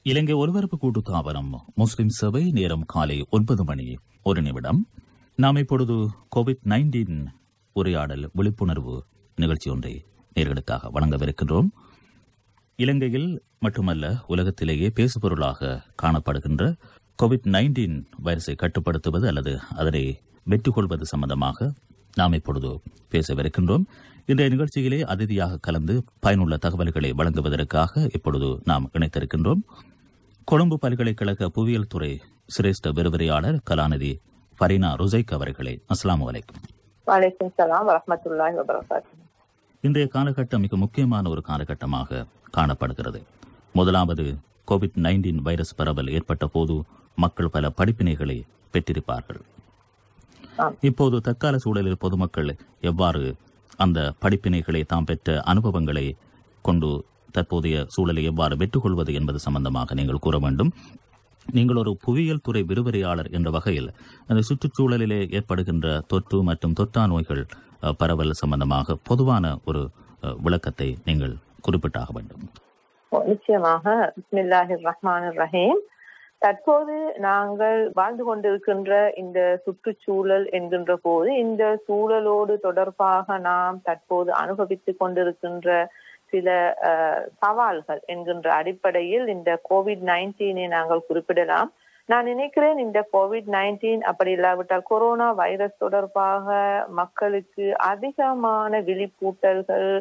இலங்கை ஒலிபரப்பு கூட்டு தாபனம் முஸ்லிம் சபை நேரம் காலை 9 மணி 1 நிமிடம். நாம் இப்பொழுது கோவிட்-19 உரையாடல் விழிப்புணர்வு நிகழ்ச்சி ஒன்றை நேர்களுக்காக வழங்கவிருக்கின்றோம். இலங்கையில் மட்டுமல்ல, உலகத்திலேயே பேசுபொருளாக காணப்படுகின்ற கோவிட்-19 வைரஸை கட்டுப்படுத்துவது அல்லது அதனை வெற்றி கொள்வது சம்பந்தமாக நாம் இப்பொழுது பேசவிருக்கின்றோம். இன்றைய நிகழ்ச்சியிலே அதிதியாக கலந்து பயனுள்ள தகவல்களை வழங்குவதற்காக இப்பொழுது நாம் இணைத்திருக்கின்றோம் கொழும்பு பல்கலைக்கழக புவியியல் துறை சிரேஷ்ட விரிவுரையாளர் கலாநிதி ஃபரீனா ருசைக் அவர்களே. அஸ்ஸலாமு அலைக்கும். வலைக்கும் ஸலாம் வரஹ்மத்துல்லாஹி வபரகாத்துஹு. இன்றைய காலகட்டம் மிக முக்கியமான ஒரு காலகட்டமாக காணப்படுகிறது. முதலாவது கோவிட்-19 வைரஸ் பரவல் ஏற்பட்ட போது மக்கள் பல படிப்பினைகளை பெற்றிருப்பார்கள். இப்போது தற்கால சூழலில் பொதுமக்கள் எவ்வாறு அந்த படிப்பினைகளை தாம் பெற்ற அனுபவங்களை கொண்டு தற்போதைய சூழலை எவ்வாறு வெற்றி கொள்வது என்பது சம்பந்தமாக நீங்கள் கூற வேண்டும். நீங்கள் ஒரு புவியியல் துறை விரிவுரையாளர் என்ற வகையில் அந்த சுற்றுச்சூழலிலே ஏற்படுகின்ற தொற்று மற்றும் தொற்றா நோய்கள் பரவல் சம்பந்தமாக பொதுவான ஒரு விளக்கத்தை நீங்கள் குறிப்பிட்டாக வேண்டும். நிச்சயமாக. பிஸ்மில்லாஹிர் ரஹ்மானிர் ரஹீம். தற்போது நாங்கள் வாழ்ந்து கொண்டிருக்கின்ற இந்த சுற்றுச்சூழல் என்கின்ற போது இந்த சூழலோடு தொடர்பாக நாம் தற்போது அனுபவித்துக் கொண்டிருக்கின்ற சில சவால்கள் என்கின்ற அடிப்படையில் இந்த கோவிட்-19 நாங்கள் குறிப்பிடலாம். நான் நினைக்கிறேன் இந்த கோவிட்-19 அப்படி இல்லாவிட்டால் கொரோனா வைரஸ் தொடர்பாக மக்களுக்கு அதிகமான விழிப்பூட்டல்கள்,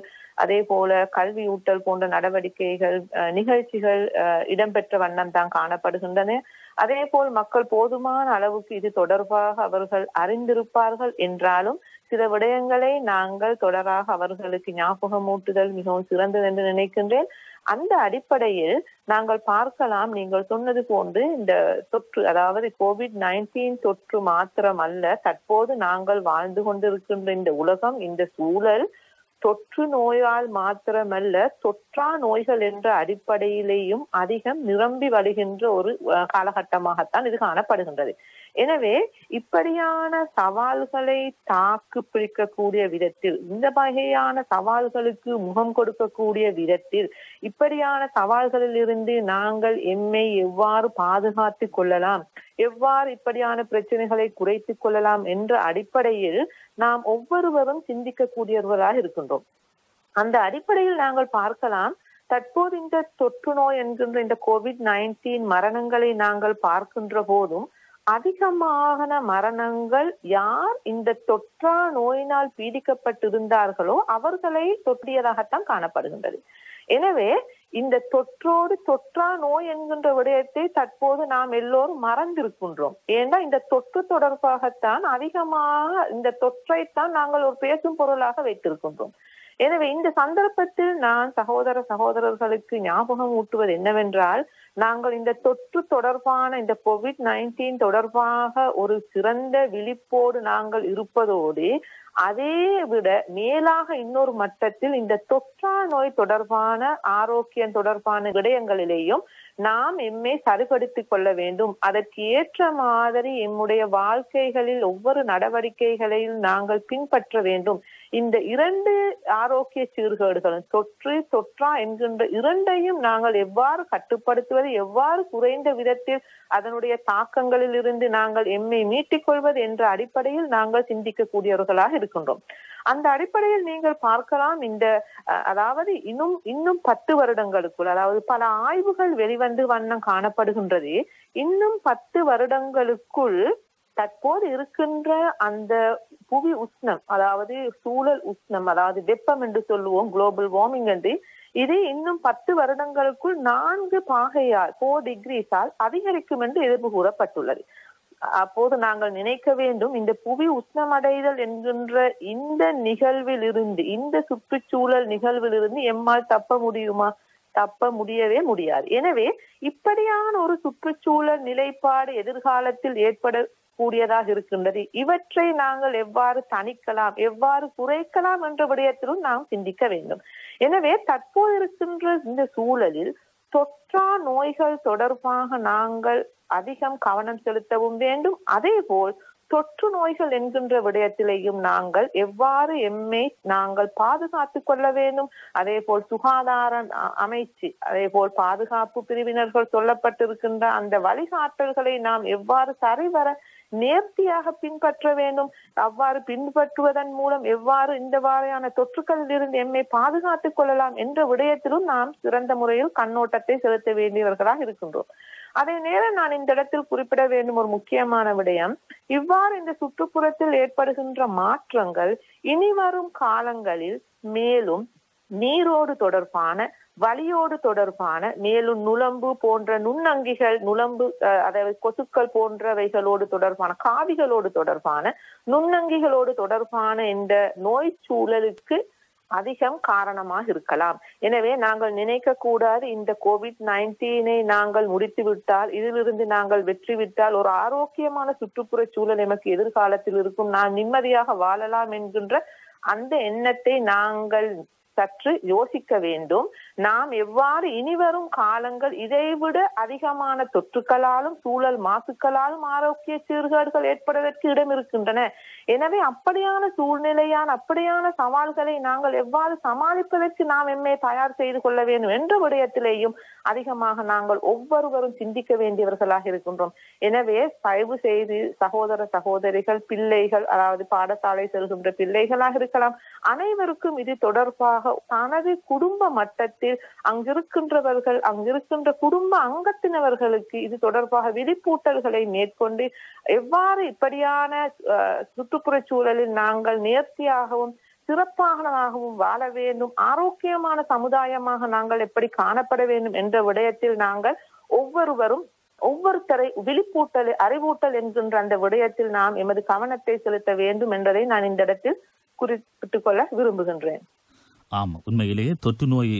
அதே போல கல்வியூட்டல் போன்ற நடவடிக்கைகள் நிகழ்ச்சிகள் இடம்பெற்ற வண்ணம் தான் காணப்படுகின்றன. அதே போல் மக்கள் போதுமான அளவுக்கு இது தொடர்பாக அவர்கள் அறிந்திருப்பார்கள் என்றாலும் சில விடயங்களை நாங்கள் தொடராக அவர்களுக்கு ஞாபகமூட்டுதல் மிகவும் சிறந்தது என்று நினைக்கின்றேன். அந்த அடிப்படையில் நாங்கள் பார்க்கலாம், நீங்கள் சொன்னது போன்று இந்த தொற்று, அதாவது கோவிட்-19 தொற்று மாத்திரம் அல்ல, தற்போது நாங்கள் வாழ்ந்து கொண்டிருக்கின்ற இந்த உலகம், இந்த சூழல் தொற்று நோயால் மாத்திரமல்ல, தொற்றா நோய்கள் என்ற அடிப்படையிலேயும் அதிகம் நிரம்பி வழிகின்ற ஒரு காலகட்டமாகத்தான் இது காணப்படுகின்றது. எனவே இப்படியான சவால்களை தாக்கு பிடிக்கக்கூடிய விதத்தில், இந்த வகையான சவால்களுக்கு முகம் கொடுக்கக்கூடிய விதத்தில், இப்படியான சவால்களில் இருந்து நாங்கள் எம்மை எவ்வாறு பாதுகாத்துக் கொள்ளலாம், எவ்வாறு இப்படியான பிரச்சனைகளை குறைத்துக் கொள்ளலாம் என்ற அடிப்படையில் நாம் ஒவ்வொருவரும் சிந்திக்கக்கூடியவர்களாக இருக்கின்றோம். அந்த அடிப்படையில் நாங்கள் பார்க்கலாம், தற்போது இந்த தொற்று நோய் என்கின்ற இந்த கோவிட்-19 மரணங்களை நாங்கள் பார்க்கின்ற போதும் அதிகமான மரணங்கள் யார் இந்த தொற்றா நோயினால் பீடிக்கப்பட்டிருந்தார்களோ அவர்களை தொற்றியதாகத்தான் காணப்படுகின்றது. எனவே இந்த தொற்றோடு தொற்றா நோய் என்கின்ற விடயத்தை தற்போது நாம் எல்லோரும் மறந்திருக்கின்றோம். ஏன்னா இந்த தொற்று தொடர்பாகத்தான் அதிகமாக இந்த தொற்றைத்தான் நாங்கள் ஒரு பேசும் பொருளாக வைத்திருக்கின்றோம். எனவே இந்த சந்தர்ப்பத்தில் நான் சகோதரர்களுக்கு ஞாபகம் ஊட்டுவது என்னவென்றால், நாங்கள் இந்த தொற்று தொடர்பான இந்த கோவிட்-19 தொடர்பாக ஒரு சிறந்த விழிப்போடு நாங்கள் இருப்பதோடு அதே விட மேலாக இன்னொரு மட்டத்தில் இந்த தொற்றா நோய் தொடர்பான ஆரோக்கியம் தொடர்பான விடயங்களிலேயும் நாம் எம்மை சரிபடுத்திக் கொள்ள வேண்டும். அதற்கு ஏற்ற மாதிரி எம்முடைய வாழ்க்கைகளில் ஒவ்வொரு நடவடிக்கைகளையும் நாங்கள் பின்பற்ற வேண்டும். இந்த இரண்டு ஆரோக்கிய சீர்கேடுகளும், தொற்றா என்கின்ற இரண்டையும் நாங்கள் எவ்வாறு கட்டுப்படுத்துவது, எவ்வாறு குறைந்த விதத்தில் அதனுடைய தாக்கங்களில் இருந்து நாங்கள் எம்மை மீட்டிக் கொள்வது என்ற அடிப்படையில் நாங்கள் சிந்திக்கக்கூடியவர்களாக இருக்கின்றோம். அந்த அடிப்படையில் நீங்கள் பார்க்கலாம், இந்த அதாவது இன்னும் 10 வருடங்களுக்குள், அதாவது பல ஆய்வுகள் வெளிவந்து வண்ணம் காணப்படுகின்றது, இன்னும் 10 வருடங்களுக்குள் தற்போது இருக்கின்ற அந்த புவி உஷ்ணம், அதாவது சூழல் உஷ்ணம், அதாவது வெப்பம் என்று சொல்லுவோம், குளோபல் வார்மிங் என்று, இது இன்னும் 10 வருடங்களுக்குள் 4 பாகையால் 4 டிகிரிஸால் அதிகரிக்கும் என்று எதிர்ப்பு கூறப்பட்டுள்ளது. அப்போது நாங்கள் நினைக்க வேண்டும், இந்த புவி உஷ்ணமடைதல் என்கின்ற இந்த நிகழ்வில் இருந்து, இந்த சுற்றுச்சூழல் நிகழ்வில் இருந்து எம்மால் தப்ப முடியுமா? தப்ப முடியவே முடியாது. எனவே இப்படியான ஒரு சுற்றுச்சூழல் நிலைப்பாடு எதிர்காலத்தில் ஏற்படக்கூடியதாக இருக்கின்றது. இவற்றை நாங்கள் எவ்வாறு தணிக்கலாம், எவ்வாறு குறைக்கலாம் என்ற விடயத்திலும் நாம் சிந்திக்க வேண்டும். எனவே தற்போது இருக்கின்ற இந்த சூழலில் தொற்றா நோய்கள் தொடர்பாக நாங்கள் அதிகம் கவனம் செலுத்தவும் வேண்டும். அதே போல் தொற்று நோய்கள் என்கின்ற விடயத்திலேயும் நாங்கள் எவ்வாறு எம்மை நாங்கள் பாதுகாத்துக் கொள்ள வேண்டும், அதே போல் சுகாதார அமைச்சு, அதே போல் பாதுகாப்பு பிரிவினர்கள் சொல்லப்பட்டிருக்கின்ற அந்த வழிகாட்டல்களை நாம் எவ்வாறு சரிவர நேர்த்தியாக பின்பற்ற வேண்டும், அவ்வாறு பின்பற்றுவதன் மூலம் எவ்வாறு இந்த வகையான தொற்றுக்களில் இருந்து எம்மை பாதுகாத்துக் கொள்ளலாம் என்ற விடயத்திலும் நாம் சிறந்த முறையில் கண்ணோட்டத்தை செலுத்த வேண்டியவர்களாக இருக்கின்றோம். அதே நேரம் நான் இந்த இடத்தில் குறிப்பிட வேண்டும் ஒரு முக்கியமான விடயம், இவ்வாறு இந்த சுற்றுப்புறத்தில் ஏற்படுகின்ற மாற்றங்கள் இனிவரும் காலங்களில் மேலும் நீரோடு தொடர்பான, வலியோடு தொடர்பான, மேலும் நுளம்பு போன்ற நுண்ணங்கிகள், நுளம்பு அதாவது கொசுக்கள் போன்றவைகளோடு தொடர்பான, காவிகளோடு தொடர்பான, நுண்ணங்கிகளோடு தொடர்பான இந்த நோய் சூழலுக்கு அதிகம் காரணமாக இருக்கலாம். எனவே நாங்கள் நினைக்க கூடாது இந்த COVID-19 நாங்கள் முடித்து விட்டால், இதிலிருந்து நாங்கள் வெற்றி விட்டால் ஒரு ஆரோக்கியமான சுற்றுப்புற சூழல் எமக்கு எதிர்காலத்தில் இருக்கும், நான் நிம்மதியாக வாழலாம் என்கின்ற அந்த எண்ணத்தை நாங்கள் சற்று யோசிக்க வேண்டும். நாம் எவ்வாறு இனிவரும் காலங்கள் இதைவிட அதிகமான தொற்றுக்களாலும் சூழல் மாசுக்களாலும் ஆரோக்கிய சீர்கேடுகள் ஏற்படுவதற்கு இடம் இருக்கின்றன. எனவே அப்படியான சூழ்நிலையான அப்படியான சவால்களை நாங்கள் எவ்வாறு சமாளிப்பதற்கு நாம் எம்மை தயார் செய்து கொள்ள வேண்டும் என்ற விடயத்திலேயும் அதிகமாக நாங்கள் ஒவ்வொருவரும் சிந்திக்க வேண்டியவர்களாக இருக்கின்றோம். எனவே தயவு செய்து சகோதர சகோதரிகள், பிள்ளைகள், அதாவது பாடசாலை செல்கின்ற பிள்ளைகளாக இருக்கலாம், அனைவருக்கும் இது தொடர்பாக தனது குடும்ப மட்டத்தில் அங்கிருக்கின்றவர்கள், அங்கிருக்கின்ற குடும்ப அங்கத்தினர்களுக்கு இது தொடர்பாக விழிப்பூட்டல்களை மேற்கொண்டு எவ்வாறு இப்படியான சுற்றுப்புற சூழலில் நாங்கள் நேர்த்தியாகவும் சிறப்பாகவும் வாழ வேண்டும், ஆரோக்கியமான சமுதாயமாக நாங்கள் எப்படி காணப்பட வேண்டும் என்ற விடயத்தில் நாங்கள் ஒவ்வொருவரும் ஒவ்வொருத்தரை விழிப்பூட்டல், அறிவூட்டல் என்கின்ற அந்த விடயத்தில் நாம் எமது கவனத்தை செலுத்த வேண்டும் என்பதை நான் இந்த இடத்தில் குறிப்பிட்டுக் கொள்ள விரும்புகின்றேன். ஆம், உண்மையிலேயே தொற்று நோய்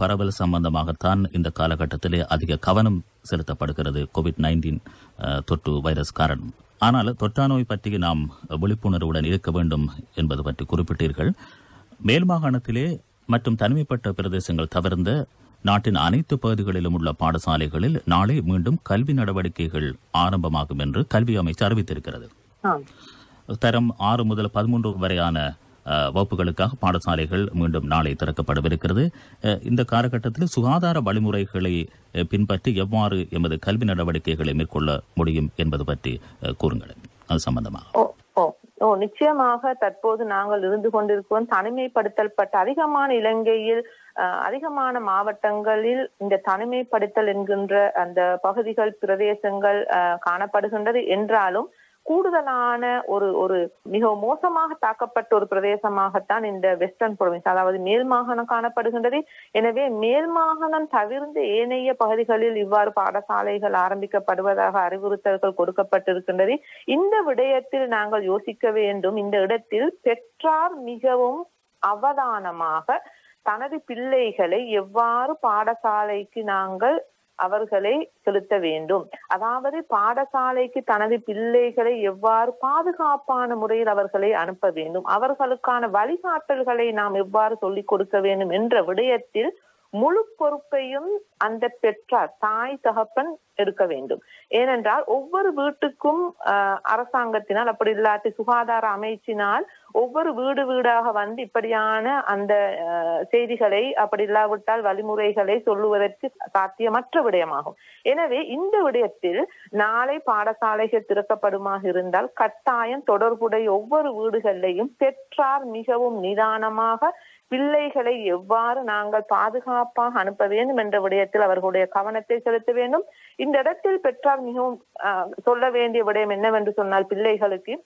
பரவல் சம்பந்தமாகத்தான் இந்த காலகட்டத்திலே அதிக கவனம் செலுத்தப்படுகிறது, COVID-19 தொற்று வைரஸ் காரணம். ஆனால் தொற்றா நோய் பற்றி நாம் விழிப்புணர்வுடன் இருக்க வேண்டும் என்பது பற்றி குறிப்பிட்டீர்கள். மேல் மாகாணத்திலே மற்றும் தனிமைப்பட்ட பிரதேசங்கள் தவிர்ந்த நாட்டின் அனைத்து பகுதிகளிலும் உள்ள பாடசாலைகளில் நாளை மீண்டும் கல்வி நடவடிக்கைகள் ஆரம்பமாகும் என்று கல்வி அமைச்சு அறிவித்திருக்கிறது. தரம் 6 முதல் 13 வரையான வகுப்புகளுக்காக பாடசாலைகள் மீண்டும் நாளை திறக்கப்படவிருக்கிறது. இந்த காலகட்டத்தில் சுகாதார வழிமுறைகளை பின்பற்றி எவ்வாறு எமது கல்வி நடவடிக்கைகளை மேற்கொள்ள முடியும் என்பது பற்றி கூறுங்கள். அது சம்பந்தமாக. நிச்சயமாக தற்போது நாங்கள் இருந்து கொண்டிருக்கிறோம் தனிமைப்படுத்தப்பட்ட அதிகமான இலங்கையில் அதிகமான மாவட்டங்களில் இந்த தனிமைப்படுத்தல் என்கின்ற அந்த பகுதிகள் பிரதேசங்கள் காணப்படுகின்றது. என்றாலும் கூடுதலான ஒரு மிக மோசமாக தாக்கப்பட்ட ஒரு பிரதேசமாகத்தான் இந்த வெஸ்டர்ன் ப்ரொவின்ஸ், அதாவது மேல் மாகாணம் காணப்படுகின்றது. எனவே மேல் மாகாணம் தவிர்ந்த ஏனைய பகுதிகளில் இவ்வாறு பாடசாலைகள் ஆரம்பிக்கப்படுவதாக அறிவுறுத்தல்கள் கொடுக்கப்பட்டிருக்கின்றது. இந்த விடயத்தில் நாங்கள் யோசிக்க வேண்டும். இந்த இடத்தில் பெற்றார் மிகவும் அவதானமாக தனது பிள்ளைகளை எவ்வாறு பாடசாலைக்கு நாங்கள் அவர்களை செலுத்த வேண்டும், அதாவது பாடசாலைக்கு தனது பிள்ளைகளை எவ்வாறு பாதுகாப்பான முறையில் அவர்களை அனுப்ப வேண்டும், அவர்களுக்கான வழிகாட்டல்களை நாம் எவ்வாறு சொல்லிக் கொடுக்க வேண்டும் என்ற விடயத்தில் முழு பொறுப்பையும் அந்த பெற்றார், தாய் தகப்பன் எடுக்க வேண்டும். ஏனென்றால் ஒவ்வொரு வீட்டுக்கும் அரசாங்கத்தினால், அப்படி இல்லாட்டி சுகாதார அமைச்சினால் ஒவ்வொரு வீடு வீடாக வந்து இப்படியான அந்த செய்திகளை, அப்படி இல்லாவிட்டால் வழிமுறைகளை சொல்லுவதற்கு சாத்தியமற்ற விடயமாகும். எனவே இந்த விடயத்தில் நாளை பாடசாலைகள் திறக்கப்படுமாக இருந்தால் கட்டாயம் தொடர்புடைய ஒவ்வொரு வீடுகளிலையும் பெற்றார் மிகவும் நிதானமாக பிள்ளைகளை எவ்வாறு நாங்கள் பாதுகாப்பாக அனுப்ப வேண்டும் என்ற விடயத்தில் அவர்களுடைய கவனத்தை செலுத்த வேண்டும். இந்த இடத்தில் பெற்றார் மிகவும் சொல்ல வேண்டிய விடயம் என்னவென்று சொன்னால், பிள்ளைகளுக்கு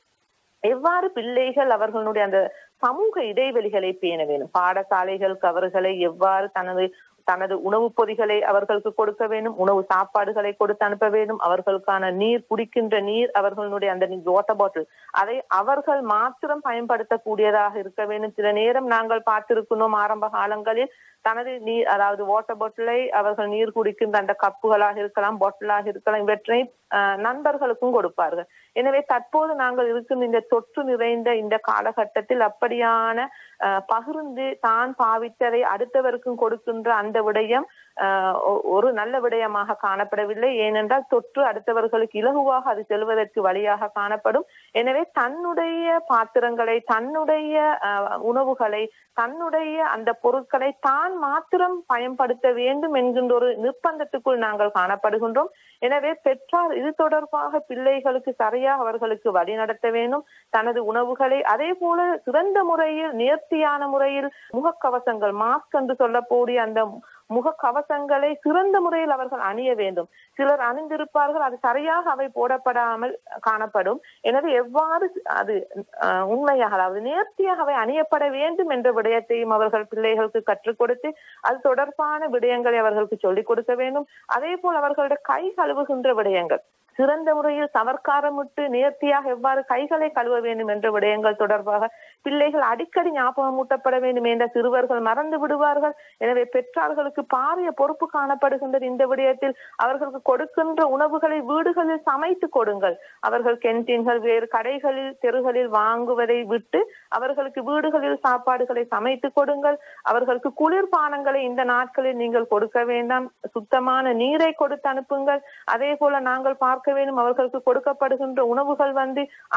எவ்வாறு பிள்ளைகள் அவர்களுடைய அந்த சமூக இடைவெளிகளை பேண வேண்டும், பாடசாலைகளுக்கு அவர்களை எவ்வாறு தனது உணவுப் பொதிகளை அவர்களுக்கு கொடுக்க வேண்டும், உணவு சாப்பாடுகளை கொடுத்து அனுப்ப வேண்டும், அவர்களுக்கான நீர், குடிக்கின்ற நீர், அவர்களுடைய அந்த வாட்டர் பாட்டில் அதை அவர்கள் மாத்திரம் பயன்படுத்தக்கூடியதாக இருக்க வேண்டும். சில நேரம் நாங்கள் பார்த்திருக்கணும், ஆரம்ப காலங்களில் தனது நீர், அதாவது வாட்டர் பாட்டிலை அவர்கள் நீர் குடிக்கின்ற அந்த கப்புகளாக இருக்கலாம், பாட்டிலாக இருக்கலாம், இவற்றை நண்பர்களுக்கும் கொடுப்பார்கள். எனவே தற்போது நாங்கள் இருக்கும் இந்த தொற்று நிறைந்த இந்த காலகட்டத்தில் அப்படியான பகிர்ந்து தான் பாவித்ததை அடுத்தவருக்கும் கொடுக்கின்ற அந்த விடயம் ஒரு நல்ல விடயமாக காணப்படவில்லை. ஏனென்றால் தொற்று அடுத்தவர்களுக்கு இலகுவாக அது செல்வதற்கு வழியாக காணப்படும். எனவே தன்னுடைய பாத்திரங்களை, தன்னுடைய உணவுகளை, தன்னுடைய அந்த பொருட்களை தான் மாத்திரம் பயன்படுத்த வேண்டும் என்கின்ற ஒரு நிர்பந்தத்துக்குள் நாங்கள் காணப்படுகின்றோம். எனவே பெற்றார் இது தொடர்பாக பிள்ளைகளுக்கு சரியாக அவர்களுக்கு வழி நடத்த வேண்டும். தனது உணவுகளை அதே போல சிறந்த முறையில், நேர்த்தியான முறையில் முகக்கவசங்கள், மாஸ்க் என்று சொல்லக்கூடிய அந்த முகக்கவசங்களை சிறந்த முறையில் அவர்கள் அணிய வேண்டும். சிலர் அணிந்திருப்பார்கள், அது சரியாக அவை போடப்படாமல் காணப்படும். எனவே எவ்வாறு அது உண்மையாக, அதாவது நேர்த்தியாக அவை அணியப்பட வேண்டும் என்ற விடயத்தையும் அவர்கள் பிள்ளைகளுக்கு கற்றுக் கொடுத்து அது தொடர்பான விடயங்களை அவர்களுக்கு சொல்லிக் கொடுக்க வேண்டும். அதே போல் அவர்களுடைய கை கழுவுகின்ற விடயங்கள், சிறந்த முறையில் சவர்க்காரமிட்டு நேர்த்தியாக எவ்வாறு கைகளை கழுவ வேண்டும் என்ற விடயங்கள் தொடர்பாக பிள்ளைகள் அடிக்கடி ஞாபகம் ஊட்டப்பட வேண்டும். என்ற சிறுவர்கள் மறந்து விடுவார்கள். எனவே பெற்றார்களுக்கு பாரிய பொறுப்பு காணப்படுகின்றது இந்த விடயத்தில். அவர்களுக்கு கொடுக்கின்ற உணவுகளை வீடுகளில் சமைத்து கொடுங்கள். அவர்கள் கேன்டீன்கள், வேறு கடைகளில், தெருகளில் வாங்குவதை விட்டு அவர்களுக்கு வீடுகளில் சாப்பாடுகளை சமைத்து கொடுங்கள். அவர்களுக்கு குளிர்பானங்களை இந்த நாட்களில் நீங்கள் கொடுக்க வேண்டாம். சுத்தமான நீரை கொடுத்து அனுப்புங்கள். அதே போல நாங்கள் பார்க்க வேண்டும், அவர்களுக்கு கொடுக்கப்படுகின்ற உணவுகள்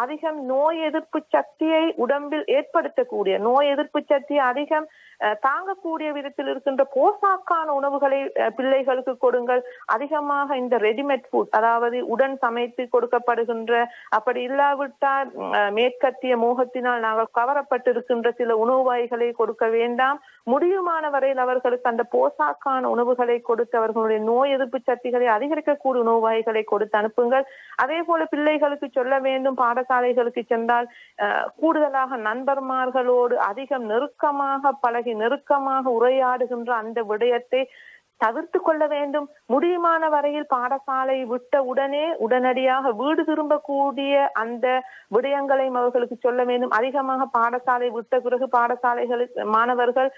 அதிகம் நோய் எதிர்ப்பு சக்தியை உடம்பில் ஏற்படுத்தக்கூடிய, நோய் எதிர்ப்பு சக்தியை அதிகம் தாங்கக்கூடிய விதத்தில் இருக்கின்ற போசாக்கான உணவுகளை பிள்ளைகளுக்கு கொடுங்கள். அதிகமாக இந்த ரெடிமேட் ஃபுட், அதாவது உடன் சமைத்து கொடுக்கப்படுகின்ற, அப்படி இல்லாவிட்டால் மேற்கத்திய மோகத்தினால் நாங்கள் கவரப்பட்டிருக்கின்ற சில உணவு வகைகளை கொடுக்க வேண்டாம். முடியுமான வரையில் அவர்களுக்கு அந்த போசாக்கான உணவுகளை கொடுத்து அவர்களுடைய நோய் எதிர்ப்பு சக்திகளை அதிகரிக்கக்கூடிய உணவு வகைகளை கொடுத்து அனுப்புங்கள். அதே போல பிள்ளைகளுக்கு சொல்ல வேண்டும், பாடசாலைகளுக்கு சென்றால் கூடுதலாக நண்பர்மார்களோடு அதிகம் நெருக்கமாக பழகி நெருக்கமாக உரையாடுகின்ற அந்த விடயத்தை தவிர்த்து கொள்ள வேண்டும். முடியுமான வரையில் பாடசாலை விட்ட உடனடியாக வீடு திரும்பக்கூடிய அந்த விடயங்களையும் அவர்களுக்கு சொல்ல வேண்டும். அதிகமாக பாடசாலை விட்ட பிறகு பாடசாலைகளில் மாணவர்கள்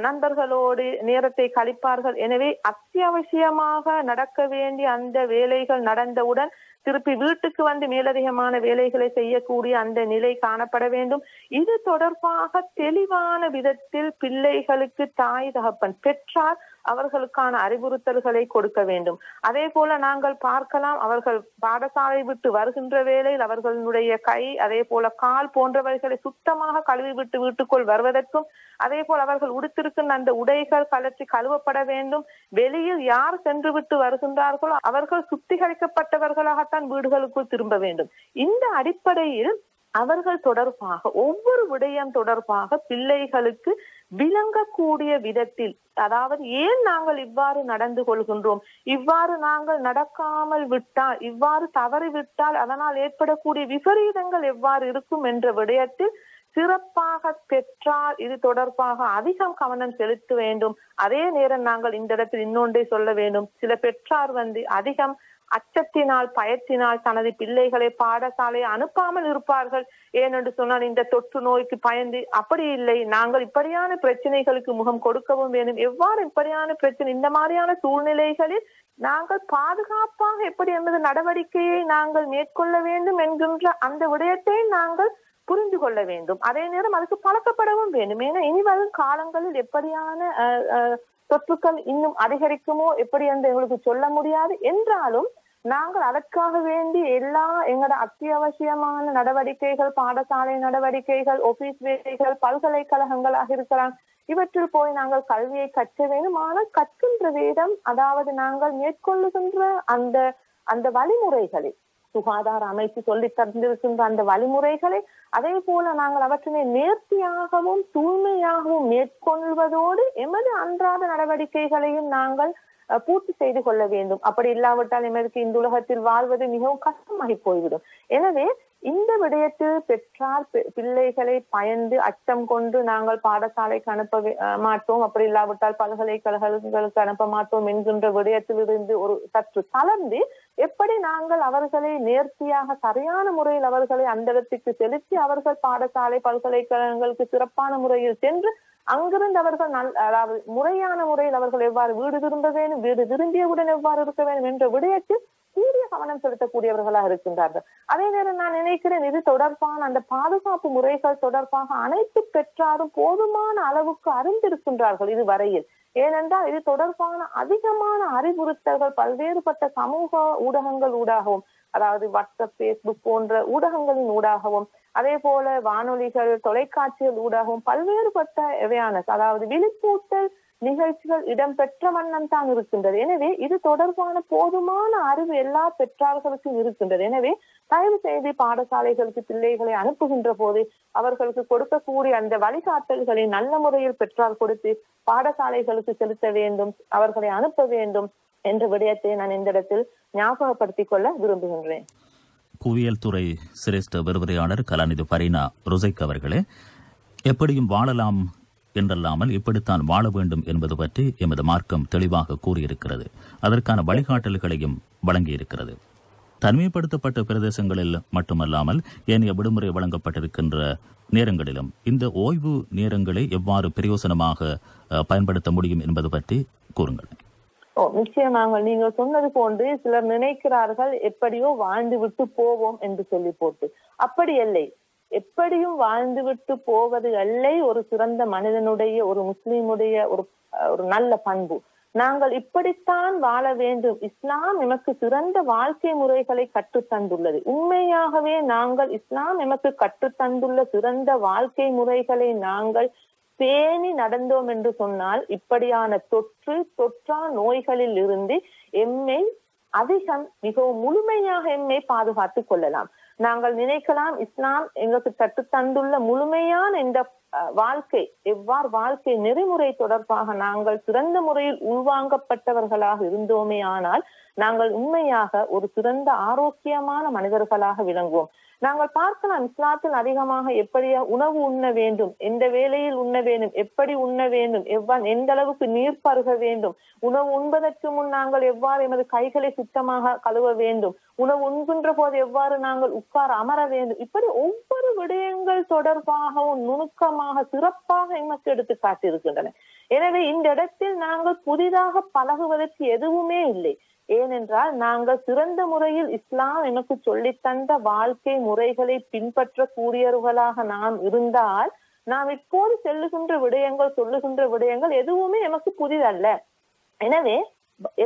நண்பர்களோடு நேரத்தை கழிப்பார்கள். எனவே அத்தியாவசியமாக நடக்க வேண்டிய அந்த வேலைகள் நடந்தவுடன் திருப்பி வீட்டுக்கு மேலதிகமான வேலைகளை செய்யக்கூடிய அந்த நிலை காணப்பட வேண்டும். இது தொடர்பாக தெளிவான விதத்தில் பிள்ளைகளுக்கு தாய் தகப்பன், பெற்றார் அவர்களுக்கான அறிவுறுத்தல்களை கொடுக்க வேண்டும். அதே போல நாங்கள் பார்க்கலாம், அவர்கள் பாடசாலை விட்டு வருகின்ற வேளையில் அவர்களுடைய கை, அதே போல கால் போன்றவைகளை சுத்தமாக கழுவி விட்டு வீட்டுக்குள் வருவதற்கும், அதே போல் அவர்கள் உடுத்திருக்கின்ற அந்த உடைகள் கலற்றி கழுவப்பட வேண்டும். வெளியில் யார் சென்று விட்டு வருகின்றார்களோ அவர்கள் சுத்திகரிக்கப்பட்டவர்களாகத்தான் வீடுகளுக்குள் திரும்ப வேண்டும். இந்த அடிப்படையில் அவர்கள் தொடர்பாக ஒவ்வொரு விடயம் தொடர்பாக பிள்ளைகளுக்கு விளங்கக்கூடிய விதத்தில், அதாவது ஏன் நாங்கள் இவ்வாறு நடந்து கொள்கின்றோம், இவ்வாறு நாங்கள் நடக்காமல் விட்டால், இவ்வாறு தவறிவிட்டால் அதனால் ஏற்படக்கூடிய விபரீதங்கள் எவ்வாறு இருக்கும் என்ற விடயத்தில் சிறப்பாக பெற்றால் இது தொடர்பாக அதிகம் கவனம் செலுத்த வேண்டும். அதே நேரம் நாங்கள் இந்த இடத்தில் இன்னொன்றை சொல்ல வேண்டும். சில பெற்றார் அதிகம் அச்சத்தினால், பயத்தினால் தனது பிள்ளைகளை பாடசாலை அனுப்பாமல் இருப்பார்கள். ஏனென்று சொன்னால் இந்த தொற்று நோய்க்கு பயந்து. அப்படி இல்லை, நாங்கள் இப்படியான பிரச்சனைகளுக்கு முகம் கொடுக்கவும் வேண்டும். எவ்வாறு இப்படியான பிரச்சனை, இந்த மாதிரியான சூழ்நிலைகளில் நாங்கள் பாதுகாப்பாக எப்படி என்பது நடவடிக்கையை நாங்கள் மேற்கொள்ள வேண்டும் என்கின்ற அந்த விடயத்தை நாங்கள் புரிந்து கொள்ள வேண்டும். அதே நேரம் அதுக்கு பழக்கப்படவும் வேண்டும். ஏன்னா இனி வரும் காலங்களில் எப்படியான தொற்றுக்கள் இன்னும் அதிகரிக்குமோ எப்படி என்று எங்களுக்கு சொல்ல முடியாது. என்றாலும் நாங்கள் அதற்காக வேண்டி எல்லா எங்களோட அத்தியாவசியமான நடவடிக்கைகள், பாடசாலை நடவடிக்கைகள், ஆபீஸ் வேலைகள், பல்கலைக்கழகங்களாக இருக்கலாம், இவற்றில் போய் நாங்கள் கல்வியை கற்க வேண்டும். ஆனால் கற்கின்ற வேதம், அதாவது நாங்கள் மேற்கொள்ளுகின்ற அந்த வழிமுறைகளை, சுகாதார அமைச்சு சொல்லி தந்திருக்கின்ற அந்த வழிமுறைகளை அதே போல நாங்கள் அவற்றினை நேர்த்தியாகவும் தூய்மையாகவும் மேற்கொள்வதோடு எமது அன்றாட நடவடிக்கைகளையும் நாங்கள் பூர்த்தி செய்து கொள்ள வேண்டும். அப்படி இல்லாவிட்டால் எமக்கு இந்த உலகத்தில் வாழ்வது மிகவும் கஷ்டமாகி போய்விடும். எனவே இந்த விடயத்தில் பெற்றார் பிள்ளைகளை பயந்து அச்சம் கொண்டு நாங்கள் பாடசாலைக்கு அனுப்ப மாட்டோம், அப்படி இல்லாவிட்டால் பல்கலைக்கழகங்களுக்கு அனுப்ப மாட்டோம் என்கின்ற விடயத்தில் இருந்து ஒரு சற்று தளர்ந்து எப்படி நாங்கள் அவர்களை நேர்த்தியாக சரியான முறையில் அவர்களை அந்த இடத்துக்கு செலுத்தி அவர்கள் பாடசாலை பல்கலைக்கழகங்களுக்கு சிறப்பான முறையில் சென்று அங்கிருந்து அவர்கள் அதாவது முறையான முறையில் அவர்கள் எவ்வாறு வீடு திரும்ப வேண்டும், வீடு திரும்பியவுடன் எவ்வாறு இருக்க வேண்டும் என்ற விடயத்தில் கூடிய கவனம் செலுத்தக்கூடியவர்களாக இருக்கின்றார்கள். அதே நேரம் நான் நினைக்கிறேன், இது தொடர்பான அந்த பாதுகாப்பு முறைகள் தொடர்பாக அனைத்து பெற்றாரும் போதுமான அளவுக்கு அறிந்திருக்கின்றார்கள் இதுவரையில். ஏனென்றால் இது தொடர்பான அதிகமான அறிவுறுத்தல்கள் பல்வேறுபட்ட சமூக ஊடகங்கள் ஊடாகவும், அதாவது வாட்ஸ்அப், பேஸ்புக் போன்ற ஊடகங்களின் ஊடாகவும், அதே போல வானொலிகள், தொலைக்காட்சிகள் ஊடாகவும் பல்வேறுபட்ட அவேர்னஸ், அதாவது விழிப்பூட்டல் நிகழ்ச்சிகள் இடம்பெற்ற வண்ணம் தான் இருக்கின்றது. எனவே இது தொடர்பான போதுமான அறிவு எல்லா பெற்றார்களுக்கும் இருக்கின்றது. எனவே தயவு செய்து பாடசாலைகளுக்கு பிள்ளைகளை அனுப்புகின்ற போது அவர்களுக்கு கொடுக்கக்கூடிய அந்த வழிகாட்டல்களை நல்ல முறையில் பெற்றால் கொடுத்து பாடசாலைகளுக்கு செலுத்த வேண்டும், அவர்களை அனுப்ப வேண்டும் என்ற விடயத்தை நான் இந்த இடத்தில் ஞாபகப்படுத்திக் கொள்ள விரும்புகின்றேன். புவியியல் துறை சிரேஷ்ட விரிவுரையாளர் கலாநிதி பரீனா ருசைக் அவர்களே, எப்படியும் வாழலாம் என்றல்லாமல் இப்படித்தான் வாழ வேண்டும் என்பது பற்றி எமது மார்க்கம் தெளிவாக கூறியிருக்கிறது. அதற்கான வழிகாட்டல்களையும் வழங்கியிருக்கிறது. தனிமைப்படுத்தப்பட்ட பிரதேசங்களில் மட்டுமல்லாமல் ஏனைய விடுமுறை வழங்கப்பட்டிருக்கின்ற நேரங்களிலும் இந்த ஓய்வு நேரங்களை எவ்வாறு பிரயோசனமாக பயன்படுத்த முடியும் என்பது பற்றி கூறுங்கள். நிச்சயமாக நீங்கள் சொன்னது போன்று சிலர் நினைக்கிறார்கள் எப்படியோ வாழ்ந்து விட்டு போவோம் என்று சொல்லி போட்டு, அப்படி இல்லை. எப்படியும் வாழ்ந்துவிட்டு போவது அல்லை ஒரு சிறந்த மனிதனுடைய, ஒரு முஸ்லிமுடைய ஒரு நல்ல பண்பு. நாங்கள் இப்படித்தான் வாழ வேண்டும். இஸ்லாம் எமக்கு சிறந்த வாழ்க்கை முறைகளை கற்றுத்தந்துள்ளது. உண்மையாகவே நாங்கள் இஸ்லாம் எமக்கு கற்றுத்தந்துள்ள சிறந்த வாழ்க்கை முறைகளை நாங்கள் பேணி நடந்தோம் என்று சொன்னால் இப்படியான தொற்றா நோய்களில் இருந்து எம்மை அதிகம் மிகவும் முழுமையாக எம்மை பாதுகாத்துக் கொள்ளலாம். நாங்கள் நினைக்கலாம் இஸ்லாம் எங்களுக்கு கற்றுத்தந்துள்ள முழுமையான இந்த வாழ்க்கை வாழ்க்கை நெறிமுறை தொடர்பாக நாங்கள் சிறந்த முறையில் உள்வாங்கப்பட்டவர்களாக இருந்தோமே ஆனால் நாங்கள் உண்மையாக ஒரு சிறந்த ஆரோக்கியமான மனிதர்களாக விளங்குவோம். நாங்கள் பார்க்கலாம் இஸ்லாத்தில் அதிகமாக எப்படி உணவு உண்ண வேண்டும், எந்த வேளையில் உண்ண வேண்டும், எப்படி உண்ண வேண்டும், எந்த அளவுக்கு நீர் பருக வேண்டும், உணவு உண்பதற்கு முன் நாங்கள் எவ்வாறு எமது கைகளை சுத்தமாக கழுவ வேண்டும், உணவு உண்கின்ற போது எவ்வாறு நாங்கள் உட்கார அமர வேண்டும், இப்படி ஒவ்வொரு விடயங்கள் தொடர்பாகவும் நுணுக்கமாக சிறப்பாக எமக்கு எடுத்து காட்டியிருக்கின்றன. எனவே இந்த இடத்தில் நாங்கள் புதிதாக பழகுவதற்கு எதுவுமே இல்லை. ஏனென்றால் நாங்கள் சிறந்த முறையில் இஸ்லாம் எனக்கு சொல்லித்தந்த வாழ்க்கை முறைகளை பின்பற்றக்கூடியவர்களாக நாம் இருந்தால் நாம் இப்போது சொல்லுகின்ற விடயங்கள் எதுவுமே எமக்கு புதிதல்ல. எனவே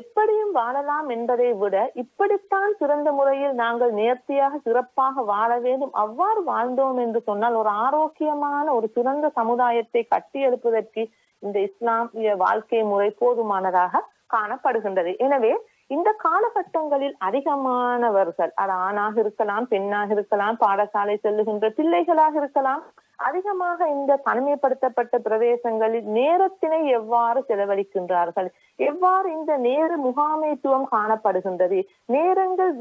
எப்படியும் வாழலாம் என்பதை விட இப்படித்தான் சிறந்த முறையில் நாங்கள் நேர்த்தியாக சிறப்பாக வாழ வேண்டும். அவ்வாறு வாழ்ந்தோம் என்று சொன்னால் ஒரு ஆரோக்கியமான ஒரு சிறந்த சமுதாயத்தை கட்டியெழுப்பதற்கு இந்த இஸ்லாமிய வாழ்க்கை முறை போதுமானதாக காணப்படுகின்றது. எனவே இந்த காலகட்டங்களில் அதிகமானவர்கள், அது ஆணாக இருக்கலாம், பெண்ணாக இருக்கலாம், பாடசாலை செல்லுகின்ற பிள்ளைகளாக இருக்கலாம், அதிகமாக இந்த தனிமைப்படுத்தப்பட்ட பிரதேசங்களில் நேரத்தினை எவ்வாறு செலவழிக்கின்றார்கள், எவ்வாறு இந்த நேர முகாமைத்துவம் காணப்படுகின்றது, நேரங்கள்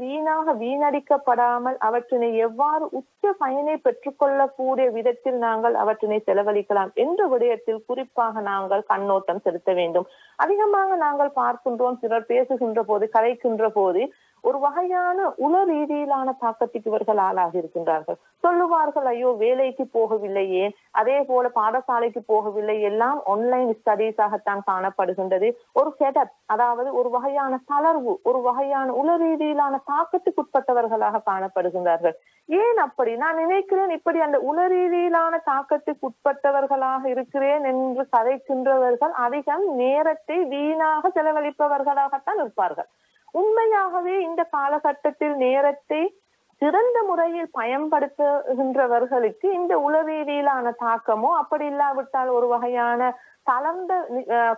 வீணடிக்கப்படாமல் அவற்றினை எவ்வாறு உச்ச பயனை பெற்றுக்கொள்ளக்கூடிய விதத்தில் நாங்கள் அவற்றினை செலவழிக்கலாம் என்ற விடயத்தில் குறிப்பாக நாங்கள் கண்ணோட்டம் செலுத்த வேண்டும். அதிகமாக நாங்கள் பார்க்கின்றோம், சிலர் பேசுகின்ற போது, கதைக்கின்ற போது ஒரு வகையான உள ரீதியிலான தாக்கத்துக்கு இவர்கள் ஆளாகி இருக்கின்றார்கள். சொல்லுவார்கள், ஐயோ வேலைக்கு போகவில்லையே, அதே போல பாடசாலைக்கு போகவில்லை, எல்லாம் ஆன்லைன் ஸ்டடீஸாகத்தான் காணப்படுகின்றது. ஒரு செட்டப், அதாவது ஒரு வகையான தளர்வு, ஒரு வகையான உள ரீதியிலான தாக்கத்துக்கு உட்பட்டவர்களாக காணப்படுகின்றார்கள். ஏன் அப்படி? நான் நினைக்கிறேன், இப்படி அந்த உள ரீதியிலான தாக்கத்துக்கு உட்பட்டவர்களாக இருக்கிறேன் என்று கதைக்கின்றவர்கள் அதிகம் நேரத்தை வீணாக செலவழிப்பவர்களாகத்தான் இருப்பார்கள். உண்மையாகவே இந்த காலகட்டத்தில் நேரத்தை சிறந்த முறையில் பயன்படுத்துகின்றவர்களுக்கு இந்த உளரீதியிலான தாக்கமோ, அப்படி இல்லாவிட்டால் ஒரு வகையான தளர்ந்த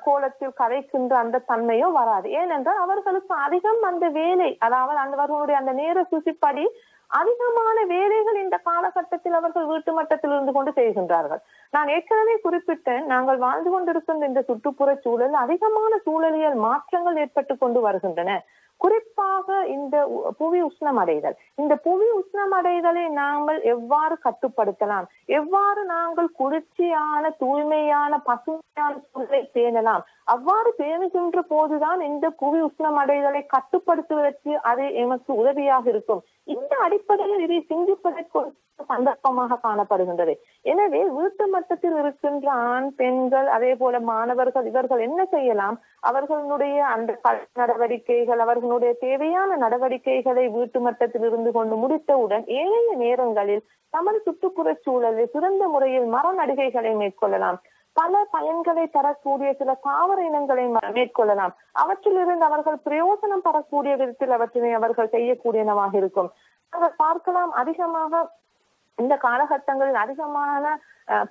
கோலத்தில் கரைக்கின்ற அந்த தன்மையோ வராது. ஏனென்றால் அவர்களுக்கு அதிகம் அந்த வேலை, அதாவது அவர்களுடைய அந்த நேர சுசிப்படி அதிகமான வேலைகள் இந்த காலகட்டத்தில் அவர்கள் வீட்டு மட்டத்தில் இருந்து கொண்டு செய்கின்றார்கள். நான் ஏற்கனவே குறிப்பிட்டேன், நாங்கள் வாழ்ந்து கொண்டிருக்கின்ற இந்த சுற்றுப்புற சூழல் அதிகமான சூழலியல் மாற்றங்கள் ஏற்பட்டு கொண்டு வருகின்றன. குறிப்பாக இந்த புவி உஷ்ணமடைதல், இந்த புவி உஷ்ணமடைதலை நாங்கள் எவ்வாறு கட்டுப்படுத்தலாம், எவ்வாறு நாங்கள் குளிர்ச்சியான தூய்மையான பசுமையான சூழலை பேணலாம், அவ்வாறு பேணுகின்ற போதுதான் இந்த புவி உஷ்ணமடைதலை கட்டுப்படுத்துவதற்கு அது எமக்கு உதவியாக இருக்கும். இந்த அடிப்படையில் இதை சிந்திப்பதற்கு சந்தர்ப்பமாக காணப்படுகின்றது. எனவே வீட்டு மட்டத்தில் இருக்கின்ற ஆண் பெண்கள், அதே போல மாணவர்கள், இவர்கள் என்ன செய்யலாம்? அவர்களுடைய அந்த நடவடிக்கைகள், அவர்களுடைய தேவையான நடவடிக்கைகளை வீட்டு மட்டத்தில் இருந்து கொண்டு முடித்தவுடன் ஏனைய நேரங்களில் தமது சுற்றுப்புற சூழலில் சிறந்த முறையில் மரநடுகைகளை மேற்கொள்ளலாம். பல பயன்களை தரக்கூடிய சில தாவர இனங்களை மேற்கொள்ளலாம். அவற்றிலிருந்து அவர்கள் பிரயோஜனம் பெறக்கூடிய விதத்தில் அவற்றினை அவர்கள் செய்யக்கூடியனவாக இருக்கும். பார்க்கலாம், அதிகமாக இந்த காலகட்டங்களில் அதிகமான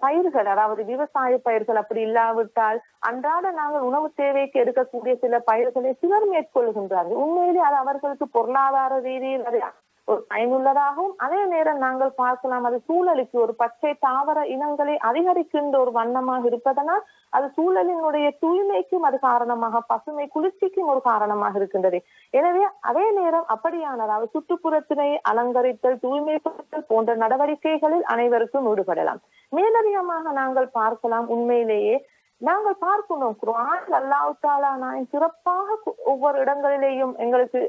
பயிர்கள், அதாவது விவசாய பயிர்கள் அப்படி இல்லாவிட்டால் அன்றாட நாங்கள் உணவு தேவைக்கு எடுக்கக்கூடிய சில பயிர்களை சிலர் மேற்கொள்கின்றார்கள். உண்மையிலே அது அவர்களுக்கு பொருளாதார ரீதியில் அது ஒரு பயனுள்ளதாகவும், அதே நேரம் நாங்கள் பார்க்கலாம் அது சூழலுக்கு ஒரு பச்சை தாவர இனங்களை அதிகரிக்கின்ற ஒரு வண்ணமாக இருப்பதனால் அது சூழலினுடைய தூய்மைக்கும் அது காரணமாக, பசுமை குளிர்ச்சிக்கும் ஒரு காரணமாக இருக்கின்றது. எனவே அதே நேரம் அப்படியான, அதாவது சுற்றுப்புறத்தினை அலங்கரித்தல், தூய்மைப்படுத்தல் போன்ற நடவடிக்கைகளில் அனைவருக்கும் ஈடுபடலாம். மேலதிகமாக நாங்கள் பார்க்கலாம், உண்மையிலேயே நாங்கள் பார்க்கணும், குர்ஆன் அல்லாஹ் தஆலா சிறப்பாக ஒவ்வொரு இடங்களிலேயும் எங்களுக்கு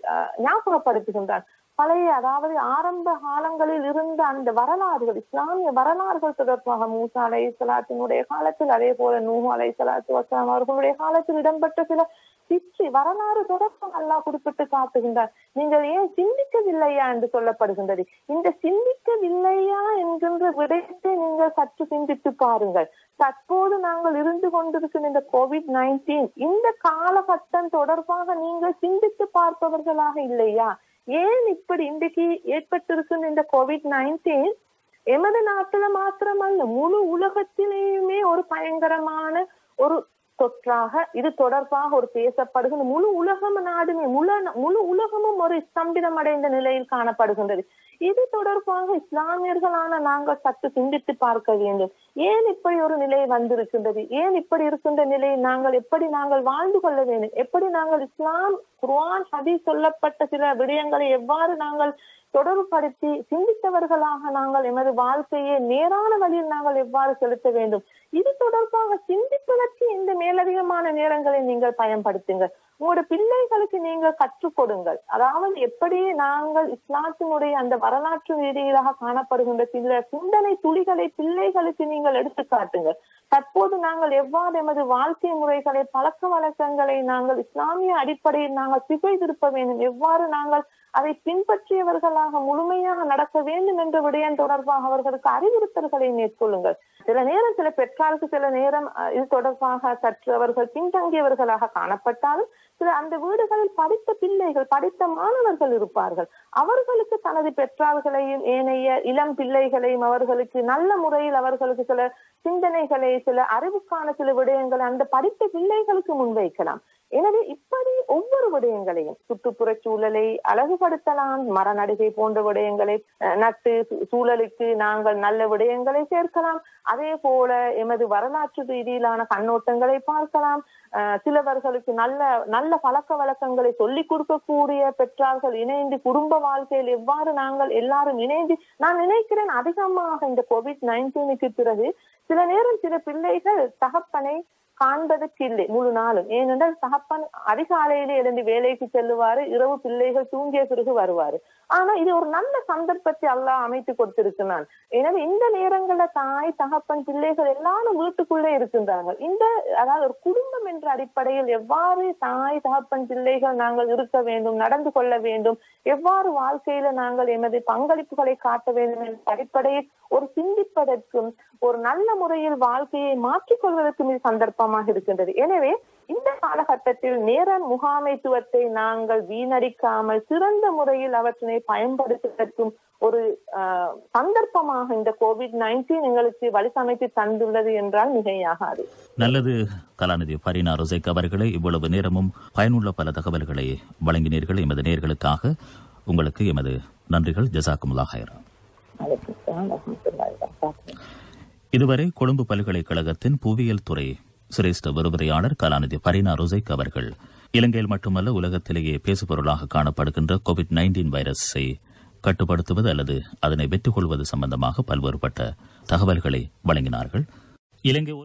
ஞாபகப்படுத்துகின்றான். பழைய, அதாவது ஆரம்ப காலங்களில் இருந்த அந்த வரலாறுகள், இஸ்லாமிய வரலாறுகள் தொடர்பாக மூசா அலைஹிஸ்ஸலாத்தினுடைய காலத்தில், அதே போல நூஹ் அலைஹிஸ்ஸலாத்து வஸ்ஸலாம் அவர்களுடைய காலத்தில் இடம்பெற்ற சில சிற்றி வரலாறு தொடர்பாக அல்லாஹ் குறிப்பிட்டு காட்டுகின்றார். நீங்கள் ஏன் சிந்திக்கவில்லையா என்று சொல்லப்படுகின்றது. இந்த சிந்திக்கவில்லையா என்கின்ற விடயத்தை நீங்கள் சற்று சிந்தித்து பாருங்கள். தற்போது நாங்கள் இருந்து கொண்டிருக்கிற இந்த COVID-19 இந்த காலகட்டம் தொடர்பாக நீங்கள் சிந்தித்து பார்ப்பவர்களாக இல்லையா? ஏன் இப்படி இன்றைக்கு ஏற்பட்டிருக்கின்ற இந்த COVID-19 எமது நாட்டுல மாத்திரமல்ல, முழு உலகத்திலேயுமே ஒரு பயங்கரமான ஒரு தொற்றாக இது தொடர்பாக ஒரு பேசப்படுகின்ற முழு உலகம் நாடுமே முழு உலகமும் ஒரு ஸ்தம்பிதம் அடைந்த நிலையில் காணப்படுகின்றது. இது தொடர்பாக இஸ்லாமியர்களான நாங்கள் சற்று சிந்தித்து பார்க்க வேண்டும். ஏன் இப்படி ஒரு நிலை வந்திருக்கின்றது? ஏன் இப்படி இருக்கின்ற நிலையை நாங்கள் எப்படி வாழ்ந்து கொள்ள வேண்டும்? எப்படி நாங்கள் இஸ்லாம், குர்ஆன், ஹதீஸ் சொல்லப்பட்ட சில விடயங்களை எவ்வாறு நாங்கள் தொடர்புபடுத்தி சிந்தித்தவர்களாக நாங்கள் எமது வாழ்க்கையை நேரான வழியில் நாங்கள் எவ்வாறு செலுத்த வேண்டும்? இது தொடர்பாக சிந்திப்பதற்கு இந்த மேலதிகமான நேரங்களை நீங்கள் பயன்படுத்துங்கள். உங்களோட பிள்ளைகளுக்கு நீங்கள் கற்றுக் கொடுங்கள். அதாவது எப்படி நாங்கள் இஸ்லாத்தினுடைய அந்த வரலாற்று ரீதியாக காணப்படுகின்ற சில சிந்தனை துளிகளை பிள்ளைகளுக்கு நீங்கள் எடுத்து காட்டுங்கள். தற்போது நாங்கள் எவ்வாறு எமது வாழ்க்கை முறைகளை, பழக்க வழக்கங்களை நாங்கள் இஸ்லாமிய அடிப்படையில் நாங்கள் திசைதிருப்ப வேண்டும், எவ்வாறு நாங்கள் அதை பின்பற்றியவர்களாக முழுமையாக நடக்க வேண்டும் என்ற விடயம் தொடர்பாக அவர்களுக்கு அறிவுறுத்தல்களை மேற்கொள்ளுங்கள். சில நேரம் சில பெற்றாருக்கு சில நேரம் இது தொடர்பாக சற்று அவர்கள் பின்தங்கியவர்களாக காணப்பட்டாலும் சில அந்த வீடுகளில் படித்த பிள்ளைகள், படித்த மாணவர்கள் இருப்பார்கள். அவர்களுக்கு தனது பெற்றார்களையும் ஏனைய இளம் பிள்ளைகளையும் அவர்களுக்கு நல்ல முறையில் அவர்களுக்கு சில சிந்தனைகளை, சில அறிவுக்கான சில விடயங்களை அந்த படித்த பிள்ளைகளுக்கு முன்வைக்கலாம். எனவே இப்படி ஒவ்வொரு விடயங்களையும், சுற்றுப்புற சூழலை அழகுபடுத்தலாம், மரநடுகை போன்ற விடயங்களை நட்டு சூழலுக்கு நாங்கள் நல்ல விடயங்களை சேர்க்கலாம். அதே போல எமது வரலாற்று ரீதியிலான கண்ணோட்டங்களை பார்க்கலாம். சிலவர்களுக்கு நல்ல நல்ல பழக்க வழக்கங்களை சொல்லிக் கொடுக்கக்கூடிய பெற்றார்கள் இணைந்து குடும்ப வாழ்க்கையில் எவ்வாறு நாங்கள் எல்லாரும் இணைந்து, நான் நினைக்கிறேன் அதிகமாக இந்த COVID-19க்கு பிறகு சில நேரம் சில பிள்ளைகள் தகப்பனை காண்பதற்கு இல்லை முழு நாளும். ஏனென்றால் தகப்பன் அதிகாலையிலே எழுந்து வேலைக்கு செல்லுவாரு, இரவு பிள்ளைகள் தூங்கிய பிறகு வருவாரு. ஆனா இது ஒரு நல்ல சந்தர்ப்பத்தை அல்லாஹ் அமைத்து கொடுத்திருக்கிறான். எனவே இந்த நேரங்கள்ல தாய், தகப்பன், பிள்ளைகள் எல்லாரும் வீட்டுக்குள்ளே இருக்கின்றார்கள். அதாவது ஒரு குடும்பம் என்ற அடிப்படையில் எவ்வாறு தாய், தகப்பன், பிள்ளைகள் நாங்கள் இருக்க வேண்டும், நடந்து கொள்ள வேண்டும், எவ்வாறு வாழ்க்கையில நாங்கள் எமது பங்களிப்புகளை காட்ட வேண்டும் என்ற அடிப்படையில் ஒரு சிந்திப்பதற்கும் ஒரு நல்ல முறையில் வாழ்க்கையை மாற்றிக்கொள்வதற்கும் இது சந்தர்ப்பமாக இருக்கின்றது. எனவே இந்த காலகட்டத்தில் நேர முகாமைத்துவத்தை நாங்கள் வீணடிக்காமல் சிறந்த முறையில் அவற்றினை பயன்படுத்துவதற்கும் ஒரு சந்தர்ப்பமாக இந்த COVID-19 எங்களுக்கு வழிசமைத்து தந்துள்ளது என்றால் மிகையாகாது. நல்லது. கலாநிதி ஃபரீனா ருசைக் அவர்களே, இவ்வளவு நேரமும் பயனுள்ள பல தகவல்களை வழங்கினீர்கள். எமது நேயர்களுக்காக உங்களுக்கு எமது நன்றிகள். ஜஸாக்குமுல்லாஹ் ஹைரா. இதுவரை கொழும்பு பல்கலைக்கழகத்தின் புவியியல் துறை சிரேஷ்ட விரிவுரையாளர் கலாநிதி ஃபரீனா ருசைக் அவர்கள் இலங்கையில் மட்டுமல்ல உலகத்திலேயே பேசுபொருளாக காணப்படுகின்ற COVID-19 வைரஸை கட்டுப்படுத்துவது அல்லது அதனை வெற்றி கொள்வது சம்பந்தமாக பல்வேறுபட்ட தகவல்களை வழங்கினார்கள். இலங்கை